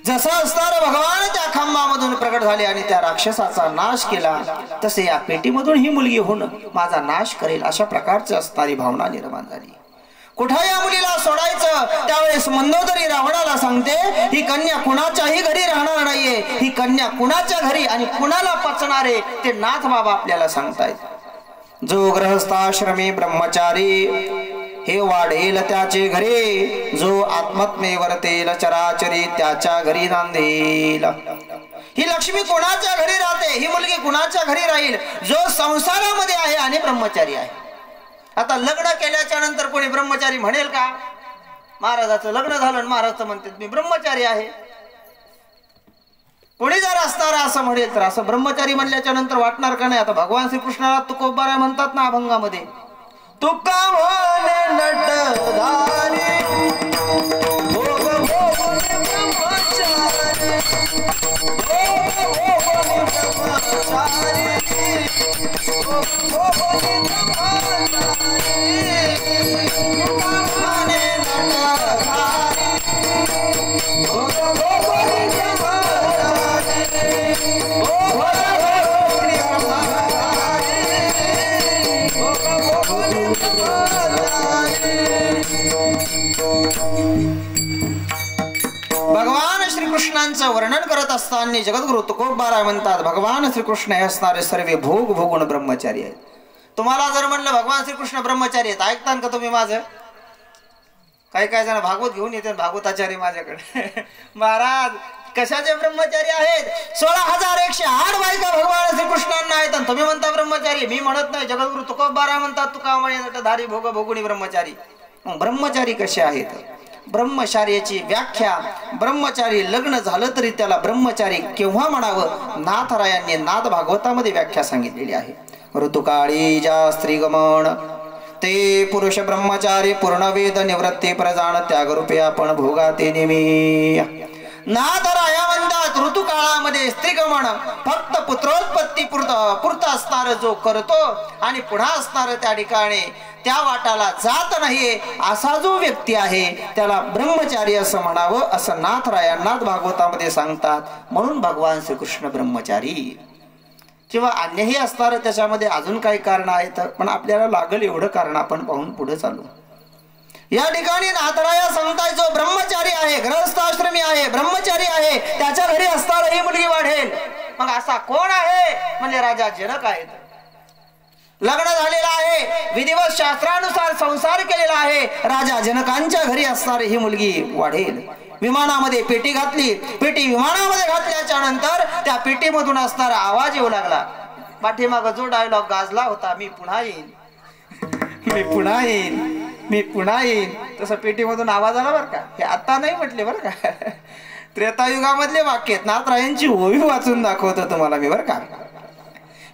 जसं असणारं भगवान त्या खांबामधून प्रकट झाले आणि त्या राक्षसाचा नाश केला, तसे या पेटीमधून ही मुलगी होऊन माझा नाश करेल अशा प्रकारची असणारी भावना निर्माण झाली. कुठं या मुलीला सोडायचं? त्यावेळेस मंदोदरी रावणाला सांगते, ही कन्या कुणाच्याही घरी राहणार नाहीये, ही कन्या कुणाच्या घरी आणि कुणाला पचणारे ते नाथ बाबा आपल्याला सांगतायत. जो गृहस्थाश्रमी ब्रह्मचारी हे वाढेल त्याचे घरी, जो आत्मत्मे वर्तेल चराचरी त्याच्या घरी नांदेल. ही लक्ष्मी कोणाच्या घरी राहते? ही मुलगी कुणाच्या घरी राहील? जो संसारामध्ये आहे आणि ब्रह्मचारी आहे. आता लग्न केल्याच्या नंतर कोणी ब्रह्मचारी म्हणेल का? महाराजाचं लग्न झालं महाराज म्हणतात मी ब्रह्मचारी आहे. कोणी जर असणारा असं म्हणेल तर असं ब्रह्मचारी म्हणल्याच्या नंतर वाटणार का नाही? आता भगवान श्रीकृष्णाला तुकोबारा म्हणतात ना अभंगामध्ये, तुका म्हणे नटधारी भोग भोगुनी ब्रह्मचारी, भोग भोगुनी ब्रह्मचारी, भोग भोगुनी ब्रह्मचारी. तुका म्हणे नटधारी भोग भोगुनी ब्रह्मचारी, भोग भोगुनी ब्रह्मचारी, भोग भोगुनी. भगवान श्रीकृष्णांचं वर्णन करत असताना जगद्गुरु तुकोबारा म्हणतात, भगवान श्रीकृष्ण हे असणारे सर्व भोग भोगून ब्रह्मचारी आहेत. तुम्हाला जर म्हणलं भगवान श्रीकृष्ण ब्रह्मचारी आहेत, ऐकतान का तुम्ही माझं? काही काही जण भागवत घेऊन येते, भागवताचार्य माझ्याकडे महाराज कशाचे ब्रह्मचारी आहेत? 16,108 बायका भगवान श्रीकृष्णांना आहेत आणि तुम्ही म्हणता ब्रह्मचारी. मी म्हणत नाही, जगद्गुरु तुकोबारा म्हणतात, तुका म्हणे नटधारी भोग भोगुनी ब्रह्मचारी. ब्रह्मचारी कसे आहेत? ब्रह्मचार्याची व्याख्या, ब्रह्मचारी लग्न झालं तरी त्याला ब्रह्मचारी केव्हा म्हणावं, नाथरायांनी नाथ भागवतामध्ये व्याख्या सांगितलेली आहे. ऋतुकाळी ज्या स्त्रीगमन ते पुरुष ब्रह्मचारी पूर्णवेद निवृत्ती प्रजान त्यागरूपे आपण भोगाते नेमी. नाथराया म्हणतात, ऋतुकाळामध्ये स्त्रीगमन फक्त पुत्रोत्पत्ती पुरता असणार जो करतो आणि पुन्हा असणार त्या ठिकाणी त्या वाटाला जात नाही असा जो व्यक्ती आहे त्याला ब्रह्मचारी असं म्हणावं, असं नाथराया नाथ भागवतामध्ये सांगतात. म्हणून भगवान श्रीकृष्ण ब्रह्मचारी. किंवा अन्यही असणार त्याच्यामध्ये अजून काही कारण आहेत, पण आपल्याला लागल एवढं कारण आपण पाहून पुढे चालू. या ठिकाणी नाथराया सांगताय, जो ब्रह्मचारी आहे, गृहस्थाश्रमी आहे, ब्रह्मचारी आहे, त्याच्या घरी असताना ही मुलगी वाढेल. मग असा कोण आहे? म्हणजे राजा जनक आहेत. लग्न झालेला आहे, विधिवत शास्त्रानुसार संसार केलेला आहे, राजा जनकांच्या घरी असणारी ही मुलगी वाढेल. विमानामध्ये पेटी घातली, पेटी विमानामध्ये घातल्याच्या नंतर त्या पेटीमधून असणारा आवाज येऊ लागला. पाठीमाग जो डायलॉग गाजला होता, मी पुन्हा येईन, मी पुन्हा येईन, मी पुन्हा येईन, तसं पेटीमधून आवाज आला बरं का. हे आता नाही म्हटले बरं का, त्रेतायुगामधले वाक्य आहेत. नाथरायांची ओवी वाचून दाखवतो तुम्हाला मी बरं का.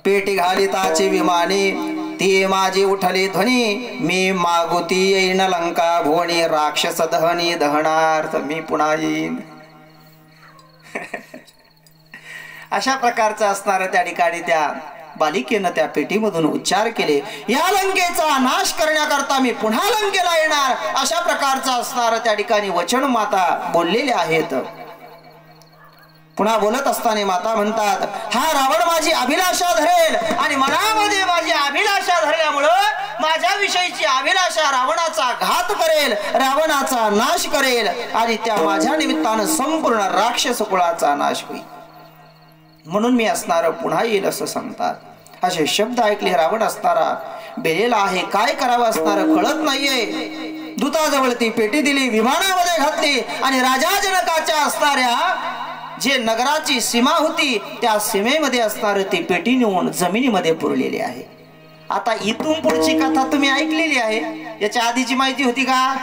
पेटी घालिताची विमानी ती माझी उठली ध्वनी, मी मागुती येईन लंका भोणी, राक्षस दहनी दहनार्थ मी पुन्हा येईन. अशा प्रकारचं असणार त्या ठिकाणी त्या बालिकेनं त्या पेटीमधून उच्चार केले, या लंकेचा नाश करण्याकरता मी पुन्हा लंकेला येणार, अशा प्रकारचं असणार त्या ठिकाणी वचन माता बोललेले आहेत. पुन्हा बोलत असताना माता म्हणतात, हा रावण माझी अभिलाषा धरेल आणि मनामध्ये माझी अभिलाषा धरल्यामुळं माझ्या विषयीची अभिलाषा रावणाचा घात करेल, रावणाचा नाश करेल आणि त्या माझ्या निमित्तानं संपूर्ण राक्षस कुळाचा नाश होईल. म्हणून मी असणार पुन्हा येईल असं सांगतात. असे शब्द ऐकले रावण असणारा बेलेला आहे, काय करावं असणार कळत नाहीये. दूताजवळ ती पेटी दिली, विमानामध्ये घातली आणि राजा जनकाच्या असणाऱ्या जे नगराची सीमा होती त्या सीमेमध्ये असणार ती पेटी नेऊन जमिनीमध्ये पुरलेली आहे. आता इथून पुढची कथा तुम्ही ऐकलेली आहे, याच्या आधीची माहिती होती का?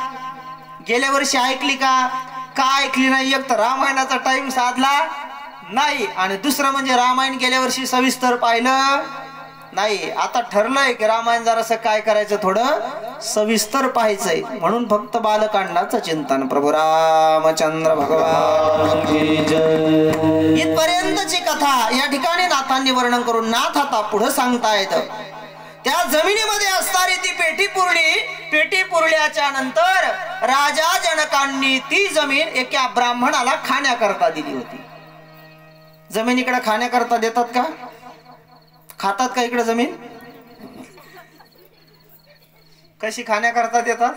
गेल्या वर्षी ऐकली का? का ऐकली नाही? एक तर रामायणाचा टाइम साधला नाही आणि दुसरं म्हणजे रामायण गेल्या वर्षी सविस्तर पाहिलं नाही. आता ठरलंय की रामायण जरासं काय करायचं, थोडं सविस्तर पाहायचंय. म्हणून फक्त बालकांडाचं चिंतन. प्रभू रामचंद्र भगवान की जय. इथपर्यंतची कथा या ठिकाणी नाथांनी वर्णन करून नाथ आता पुढे सांगतायत. त्या जमिनीमध्ये असणारी ती पेटी पुरली. पेटी पुरल्याच्या नंतर राजा जनकांनी ती जमीन एका ब्राह्मणाला खाण्याकरता दिली होती. जमीन इकडे खाण्याकरता देतात का? खातात का इकडे जमीन? कशी खाण्याकरता देतात?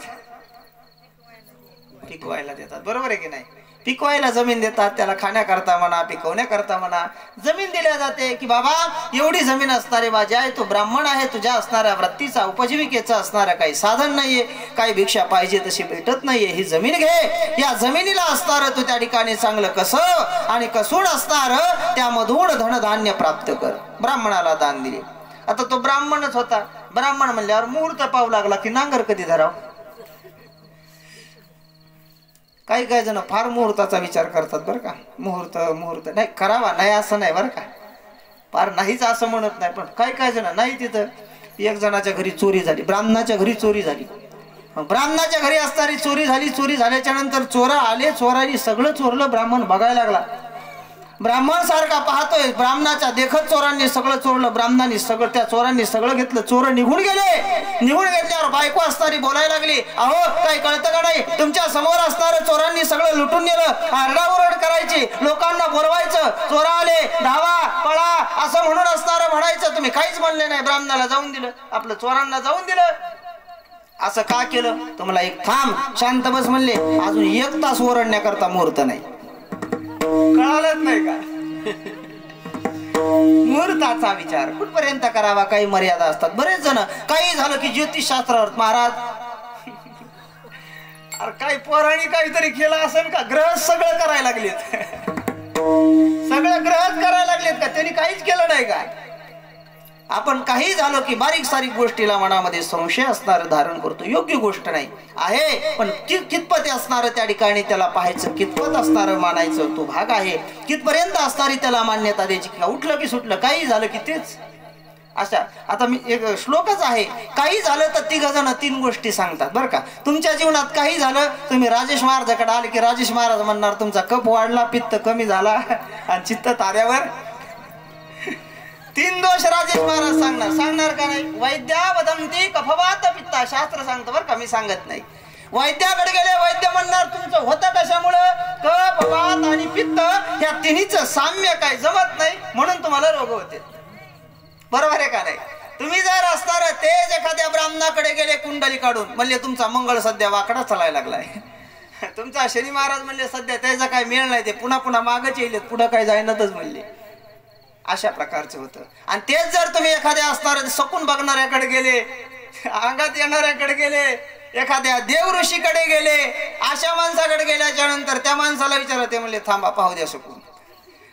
पिकवायला देतात. बरोबर आहे की नाही? पिकवायला जमीन देतात, त्याला खाण्याकरता म्हणा, पिकवण्याकरता म्हणा जमीन दिल्या जाते. की बाबा एवढी जमीन असणारे माझी आहे, तो ब्राह्मण आहे, तुझ्या असणाऱ्या वृत्तीचा उपजीविकेचा असणारा काही साधन नाहीये, काही भिक्षा पाहिजे तशी भेटत नाहीये, ही जमीन घे. या जमिनीला असणार तू त्या ठिकाणी चांगलं कसं आणि कसून असणार त्यामधून धनधान्य प्राप्त कर. ब्राह्मणाला दान दिले. आता तो ब्राह्मणच होता. ब्राह्मण म्हणल्यावर मुहूर्त पाहू लागला की नांगर कधी धराव. काही काही जण फार मुहूर्ताचा विचार करतात बरं का. मुहूर्त नाही करावा, नाही असं नाही बरं का, फार नाहीच असं म्हणत नाही. पण काही काही जण नाही. तिथं एक जणाच्या घरी चोरी झाली, ब्राह्मणाच्या घरी चोरी झाली. ब्राह्मणाच्या घरी असणारी चोरी झाली. चोरी झाल्याच्या नंतर चोर आले, चोरांनी सगळं चोरलं. ब्राह्मण बघायला लागला. ब्राह्मण सारखा पाहतोय, ब्राह्मणाच्या देखत चोरांनी सगळं चोरलं. ब्राह्मणांनी सगळं, त्या चोरांनी सगळं घेतलं. चोर निघून गेले. निघून घेतल्यावर बायको असणारी बोलायला लागली, अहो काही कळतं का नाही, तुमच्या समोर असणारं चोरांनी सगळं लुटून नेलं. आरडाओरड करायची, लोकांना बोलवायचं, चोरा आले धावा पळा असं म्हणून असणारं म्हणायचं. तुम्ही काहीच म्हणले नाही, ब्राह्मणाला जाऊन दिलं, आपलं चोरांना जाऊन दिलं. असं का केलं? तुम्हाला एक थांब शांत बस म्हणले. अजून 1 तास ओरडण्याकरता मुहूर्त नाही. कळालंच नाही का? मुहूर्ताचा विचार कुठपर्यंत करावा, काही मर्यादा असतात. बरेच जण काही झालं की ज्योतिषशास्त्रावर, महाराज अरे काही पोरांनी काहीतरी केलं असेल का, ग्रह सगळं करायला लागलेत. सगळं ग्रहच करायला लागलेत का, त्यांनी काहीच केलं नाही का? आपण काही झालो की बारीक सारीक गोष्टीला मनामध्ये संशय असणार धारण करतो. योग्य गोष्ट नाही आहे, पण कितपत असणार त्या ठिकाणी त्याला पाहायचं, कितपत असणार मानायचं तो भाग आहे. कितपर्यंत असणारी त्याला मान्यता द्यायची. का उठलं की सुटलं, काही झालं की तेच. अशा आता मी एक श्लोकच आहे, काही झालं तर 3 जण 3 गोष्टी सांगतात बरं का. तुमच्या जीवनात काही झालं, तुम्ही राजेश महाराजाकडे आले की राजेश महाराज म्हणणार तुमचा कफ वाढला, पित्त कमी झाला आणि चित्त ताऱ्यावर. 3 दोष राजेश महाराज सांगणार का नाही? वैद्या वदंती कफवात पित्ता, शास्त्र सांगतं बरं का, मी सांगत नाही. वैद्याकडे गेले, वैद्य म्हणणार तुमचं होतं कशामुळं, कफ वात आणि पित्त ह्या तिन्हीचं साम्य काय जमत नाही म्हणून तुम्हाला रोग होते. बरोबर आहे का नाही? तुम्ही जर असणार तेच एखाद्या ब्राह्मणाकडे गेले, कुंडली काढून म्हणले तुमचा मंगळ सध्या वाकडा चालायला लागलाय, तुमचा शनी महाराज म्हणले सध्या त्याचा काय मेळ नाही, ते पुन्हा पुन्हा मागच येईल, पुढं काय जाईनातच म्हणले. अशा प्रकारचं होतं. आणि तेच जर तुम्ही एखाद्या असणार सकून बघणाऱ्याकडे गेले, अंगात येणाऱ्याकडे गेले, एखाद्या देव ऋषीकडे गेले, अशा माणसाकडे गेल्याच्या नंतर त्या माणसाला विचारलं, ते म्हणले थांबा पाहू द्या सकून.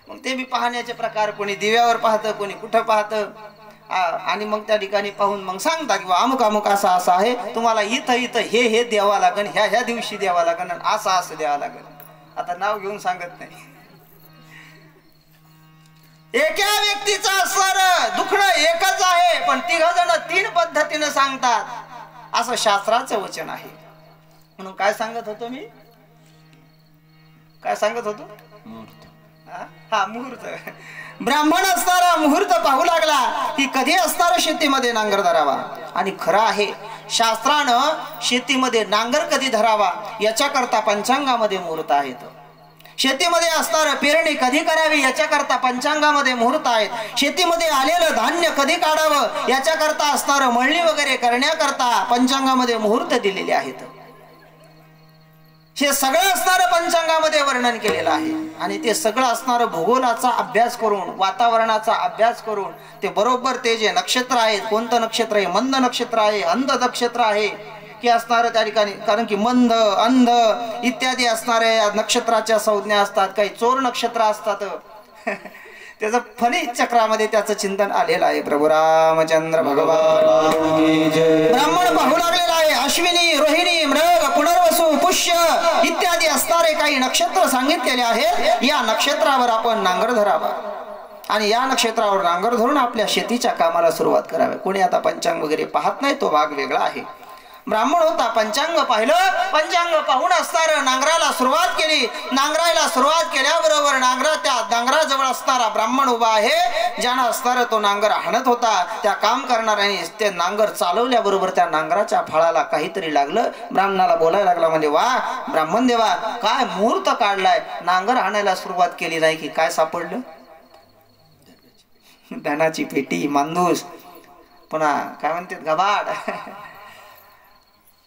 मग ते बी पाहण्याचे प्रकार, कोणी दिव्यावर पाहतं, कोणी कुठं पाहतं, आणि मग त्या ठिकाणी पाहून मग सांगता किंवा अमुक अमुक असा असा आहे, तुम्हाला इथं हे द्यावं लागेल, ह्या दिवशी द्यावं लागेल, असं द्यावं लागेल. आता नाव घेऊन सांगत नाही. एका व्यक्तीचं असणार दुखणं एकच आहे, पण 3 जण 3 पद्धतीनं सांगतात असं शास्त्राचं वचन आहे. म्हणून काय सांगत होतो मी, काय सांगत होतो? हा मुहूर्त. ब्राह्मण असणारा मुहूर्त पाहू लागला की कधी असणार शेतीमध्ये नांगर धरावा. आणि खरं आहे, शास्त्रानं शेतीमध्ये नांगर कधी धरावा याच्याकरता पंचांगामध्ये मुहूर्त आहेत. शेतीमध्ये असणार पेरणी कधी करावी याच्याकरता पंचांगामध्ये मुहूर्त आहेत. शेतीमध्ये आलेलं धान्य कधी काढावं याच्याकरता असणार मळणी वगैरे करण्याकरता पंचांगामध्ये मुहूर्त दिलेले आहेत. हे सगळं असणार पंचांगामध्ये वर्णन केलेलं आहे. आणि ते सगळं असणार भूगोलाचा अभ्यास करून, वातावरणाचा अभ्यास करून, ते बरोबर ते जे नक्षत्र आहेत, कोणतं नक्षत्र आहे, मंद नक्षत्र आहे, अंध नक्षत्र आहे की असणार त्या ठिकाणी, कारण की मंद अंध इत्यादी असणारे नक्षत्राच्या संज्ञा असतात. काही चोर नक्षत्र असतात. त्याचं फणी चक्रामध्ये त्याचं चिंतन आलेलं आहे. प्रभू रामचंद्र भगवान ब्राह्मण पाहू लागलेला आहे. अश्विनी, रोहिणी, मृग, पुनर्वसु, पुष्य इत्यादी असणारे काही नक्षत्र सांगितलेले आहेत. या नक्षत्रावर आपण नांगर धरावा आणि या नक्षत्रावर नांगर धरून आपल्या शेतीच्या कामाला सुरुवात करावी. कोणी आता पंचांग वगैरे पाहत नाही, तो भाग वेगळा आहे. ब्राह्मण होता, पंचांग पाहिलं, पंचांग पाहून असणार नांगराला सुरुवात केली. नांगरायला सुरुवात केल्याबरोबर नांगरा त्या नांगराजवळ असणारा ब्राह्मण उभा आहे, ज्यानं असणारा तो नांगर हाणत होता. त्या काम करणाऱ्याने ते नांगर चालवल्याबरोबर त्या नांगराच्या फळाला काहीतरी लागलं. ब्राह्मणाला बोलायला लागला, म्हणजे वा ब्राह्मण देवा, काय मुहूर्त काढलाय, नांगर हाणायला सुरुवात केली नाही की काय सापडलं? धनाची पेटी, मांदूस, पुन्हा काय म्हणतात गबाड.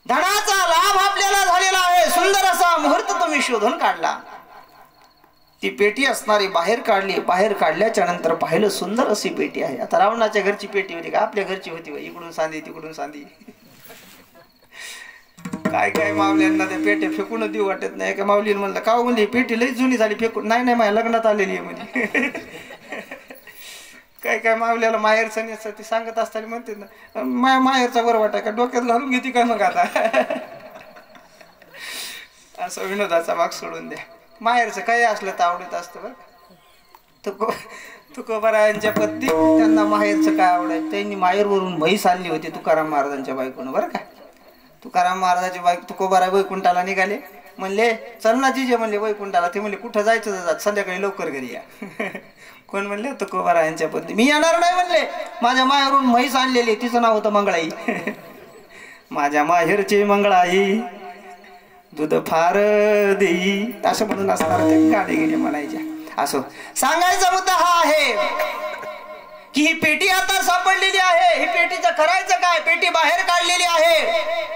धनाचा लाभ आपल्याला झालेला आहे. सुंदर असा मुहूर्त तुम्ही शोधून काढला. ती पेटी असणारी बाहेर काढली. बाहेर काढल्याच्या नंतर पाहिलं सुंदर अशी पेटी आहे. आता रावणाच्या घरची पेटी होती का आपल्या घरची होती? इकडून सांदी तिकडून सांदी. काय काय मावल्यांना त्या पेट्या फेकून देऊ वाटत नाही. का माऊलीने म्हणलं का म्हणली पेटी लई जुनी झाली फेकून? नाही नाही माझ्या लग्नात आलेली आहे म्हणजे. काय काय मावल्याला माहेरचं नेसं ती सांगत असताना म्हणते ना, माहेरचा बरं वाटाय का डोक्यात घालून घेते का मग आता. असं विनोदाचा भाग सोडून द्या. माहेरचं काही असलं तर आवडत असतं बरं. तुकोबारायांच्या पत्नी त्यांना माहेरचं काय आवडायचं. त्यांनी माहेरवरून म्हैस आणली होती तुकाराम महाराजांच्या बायकोनं बरं का. तुकाराम महाराजाची बायको तुकोबारा वैकुंठाला निघाले. म्हणले चल ना जिजे म्हणले वैकुंठाला. ते म्हणले कुठं जायचं जात, संध्याकाळी लवकर घरी या. कोण म्हणले? तुकोबारायांच्या पत्नी. मी येणार नाही म्हणले, माझ्या माहेरून म्हैस आणलेली, तिचं नाव होतं मंगळाई. माझ्या माहेरची मंगळाई दूध फार देई, असं म्हणून असणार ते गाणे गेले म्हणायच्या. असो, सांगायचा मुद्दा हा आहे की ही पेटी आता सापडलेली आहे. ही पेटीचं करायचं काय? पेटी बाहेर काढलेली आहे.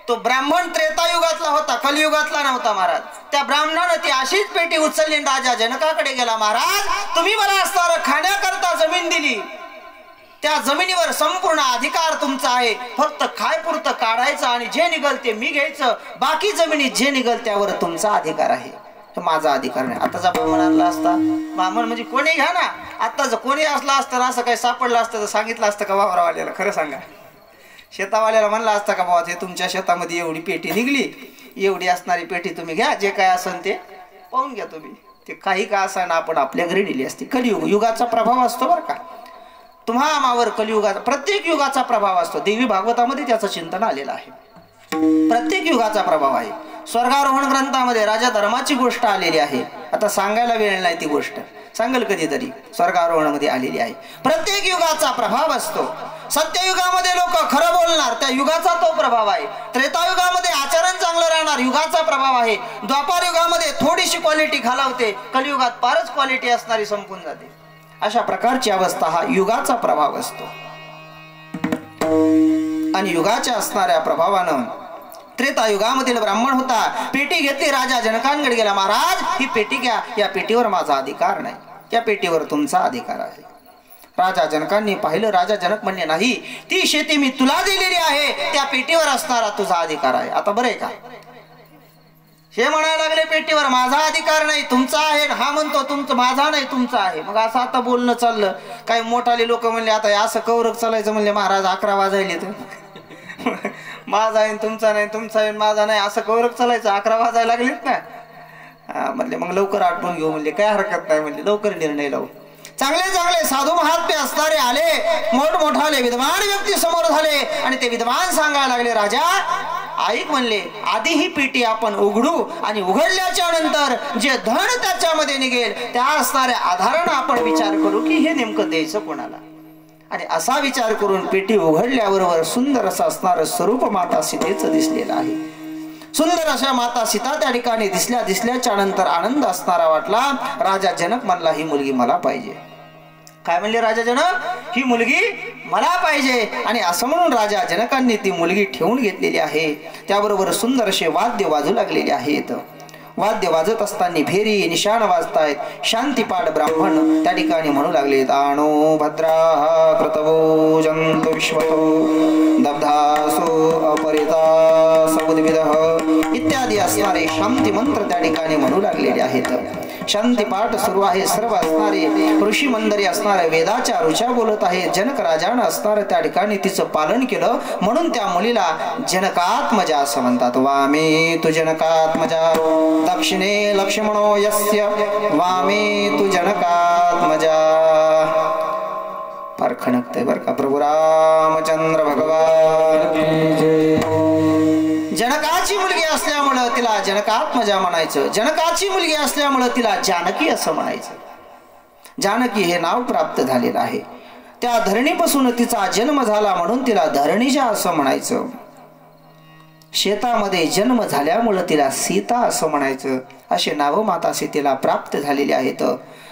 तो ब्राह्मण त्रेतायुगातला होता, कलियुगातला नव्हता महाराज. त्या ब्राह्मणानं ती अशीच पेटी उचलली, राजा जनकाकडे गेला. महाराज तुम्ही मला असणार खाण्याकरता जमीन दिली, त्या जमिनीवर संपूर्ण अधिकार तुमचा आहे. फक्त खाय पुरतं काढायचं आणि जे निघल ते मी घ्यायचं. बाकी जमिनीत जे निघल त्यावर तुमचा अधिकार आहे, माझा अधिकार नाही. आताचा ब्राह्मण आणला असता, ब्राह्मण म्हणजे कोणी घ्या ना, आता जर कोणी असला असतं असं काही सापडलं असतं तर सांगितलं असतं का वावरावाल्याला? खरं सांगा, शेतावाल्याला म्हणलं असतं का बाबा ते तुमच्या शेतामध्ये एवढी पेटी निघली, एवढी असणारी पेटी तुम्ही घ्या, जे काय असेल ते पाहून घ्या तुम्ही. ते काही का असं ना आपण आपल्या घरी दिली असती. कलियुग, युगाचा प्रभाव असतो बरं का. तुम्हा आमावर कलियुगाचा, प्रत्येक युगाचा प्रभाव असतो. देवी भागवतामध्ये त्याचं चिंतन आलेलं आहे. प्रत्येक युगाचा प्रभाव आहे. स्वर्गारोहण ग्रंथामध्ये राजा धर्माची गोष्ट आलेली आहे. आता सांगायला वेळ नाही ती गोष्ट, सांगेल कधीतरी. स्वर्गारोहणामध्ये आलेली आहे. प्रत्येक युगाचा प्रभाव असतो. सत्ययुगामध्ये लोक खरं बोलणार, त्या युगाचा तो प्रभाव आहे. त्रेतायुगामध्ये आचरण चांगलं राहणार, युगाचा प्रभाव आहे. द्वापार युगामध्ये थोडीशी क्वालिटी खालावते, कलियुगात फारच क्वालिटी असणारी संपून जाते. अशा प्रकारची अवस्था हा युगाचा प्रभाव असतो. आणि युगाच्या असणाऱ्या प्रभावानं त्रेतायुगामधील ब्राह्मण होता, पेटी घेतली, राजा जनकांकडे गेला. महाराज ही पेटी घ्या, या पेटीवर माझा अधिकार नाही, या पेटीवर तुमचा अधिकार आहे. राजा जनकांनी पाहिलं. राजा जनक म्हणले नाही, ती शेती मी तुला दिलेली आहे, त्या पेटीवर असणारा तुझा अधिकार आहे. आता बरं आहे का? हे म्हणायला लागले पेटीवर माझा अधिकार नाही, तुमचा आहे. हा म्हणतो तुमचं, माझा नाही तुमचा आहे. मग असं आता बोलणं चाललं. काही मोठाले लोक म्हणले आता असं कौरक चालायचं. म्हणले महाराज 11 वाजायले तर माझा आहे तुमचा नाही, तुमचा आहे माझा नाही, असं कौरक चालायचं. 11 वाजायला लागलेत ना. म्हणले मग लवकर आटवून घेऊ. म्हणले काय हरकत नाही, म्हणले लवकर निर्णय लावू. चांगले चांगले साधू महात्मे असणारे आले, मोठमोठाले विद्वान व्यक्ती समोर झाले आणि ते विद्वान सांगायला लागले, राजा ऐक म्हणले, आधी ही पेटी आपण उघडू आणि उघडल्याच्या नंतर जे धन त्याच्यामध्ये निघेल त्या असणाऱ्या आधारानं आपण विचार करू की हे नेमकं द्यायचं कोणाला. आणि असा विचार करून पेटी उघडल्याबरोबर सुंदर असं असणारं स्वरूप माता सीतेचं दिसलेलं आहे. सुंदर अशा माता सीता त्या ठिकाणी दिसल्याच्या नंतर आनंद असणारा वाटला. राजा जनक म्हणला ही मुलगी मला पाहिजे. काय म्हणले राजा जनक? ही मुलगी मला पाहिजे. आणि असं म्हणून राजा जनकांनी ती मुलगी ठेवून घेतलेली आहे. त्याबरोबर सुंदर असे वाद्य वाजू लागलेले आहेत. वाद्य वाजत असताना फेरी निशाण वाजतायत. शांतीपाठ ब्राह्मण त्या ठिकाणी म्हणू लागले, दाणो भद्रा कृतवो जंतु विश्वतो दब्धासो अपरिता समुद्विदः इत्यादी असणारे शांती मंत्र त्या ठिकाणी म्हणू लागलेले आहेत. शांतीपाठ सुरू आहे. सर्व असणारे ऋषी मंडळी असणारे वेदाच्या ऋचा बोलत आहे. जनक राजानं असणारं त्या ठिकाणी तिचं पालन केलं म्हणून त्या मुलीला जनकात्मजा असं म्हणतात. वामे तु जनकात्मजा दक्षिणे लक्ष्मणो यस्य वामे तु जनकात्मजा. फार खणकतंय बरं का. प्रभू रामचंद्र भगवान. जनकाची मुलगी असल्यामुळं तिला जनकात्मजा म्हणायचं. जनकाची मुलगी असल्यामुळं तिला जानकी असं म्हणायचं. जानकी हे नाव प्राप्त झालेलं आहे. त्या धरणीपासून तिचा जन्म झाला म्हणून तिला धरणीजा असं म्हणायचं. शेतामध्ये जन्म झाल्यामुळं तिला सीता असं म्हणायचं. असे नाव माता सीतेला प्राप्त झालेले आहेत.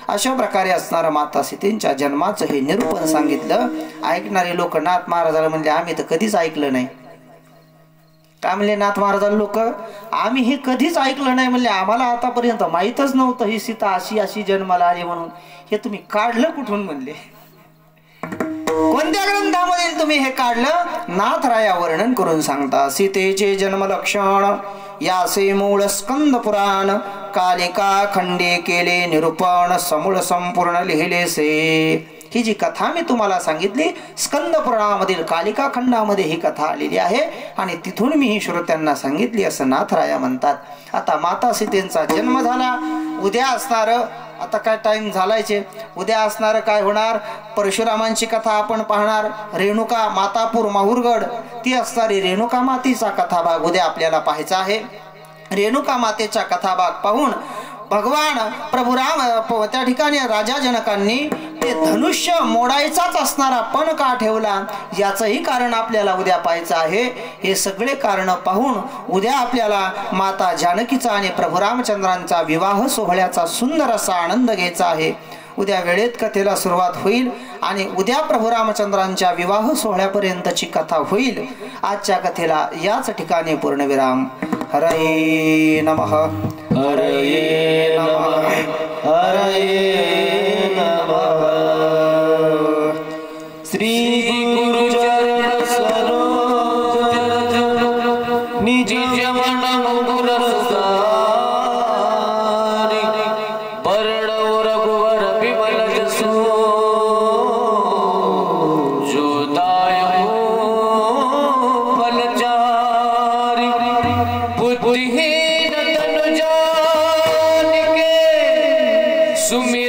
अशा प्रकारे असणारं माता सीतेंच्या जन्माचं हे निरूपण सांगितलं. ऐकणारे लोक नाथ महाराजाला म्हणले आम्ही तर कधीच ऐकलं नाही. काय म्हणले नाथ महाराजाला लोक, आम्ही हे कधीच ऐकलं नाही म्हणले. आम्हाला आतापर्यंत माहीतच नव्हतं ही सीता अशी अशी जन्माला आली म्हणून. हे तुम्ही काढलं कुठून म्हणले? कोणत्या ग्रंथामधील तुम्ही हे काढलं? नाथराया वर्णन करून सांगता. सीतेचे जन्मलक्षण यासे मूळ स्कंद पुराण कालिका खंडे केले निरूपण समूळ संपूर्ण लिहिलेसे. ही जी कथा मी तुम्हाला सांगितली स्कंद पुराणामधील कालिका खंडामध्ये ही कथा आलेली आहे आणि तिथून मी ही श्रोत्यांना सांगितली असं नाथराया म्हणतात. आता माता सीतेंचा जन्म झाला. उद्या असणार, आता काय टाइम झालायचे, उद्या असणार काय होणार? परशुरामांची कथा आपण पाहणार. रेणुका मातापूर माहुरगड ती असणारी रेणुका मातेचा कथाभाग उद्या आपल्याला पाहायचा आहे. रेणुका मातेचा कथाभाग पाहून भगवान प्रभू राम त्या ठिकाणी राजा जनकांनी ते धनुष्य मोडायचाच असणारा पण का ठेवला याचंही कारण आपल्याला उद्या पाहायचं आहे. हे सगळे कारण पाहून उद्या आपल्याला माता जानकीचा आणि प्रभू रामचंद्रांचा विवाह सोहळ्याचा सुंदर असा आनंद घ्यायचा आहे. उद्या वेळेत कथेला सुरुवात होईल आणि उद्या प्रभू रामचंद्रांच्या विवाह सोहळ्यापर्यंतची कथा होईल. आजच्या कथेला याच ठिकाणी पूर्णविराम. हरये नमः. हरये नमः. हरये नमः. श्री गुरु चरण सरोज निज मन मुकुर सुधारि बरड़ो रघुवर विमल जसु जो दायको फलचारि बुद्धिहीन तनु जानिके सुमि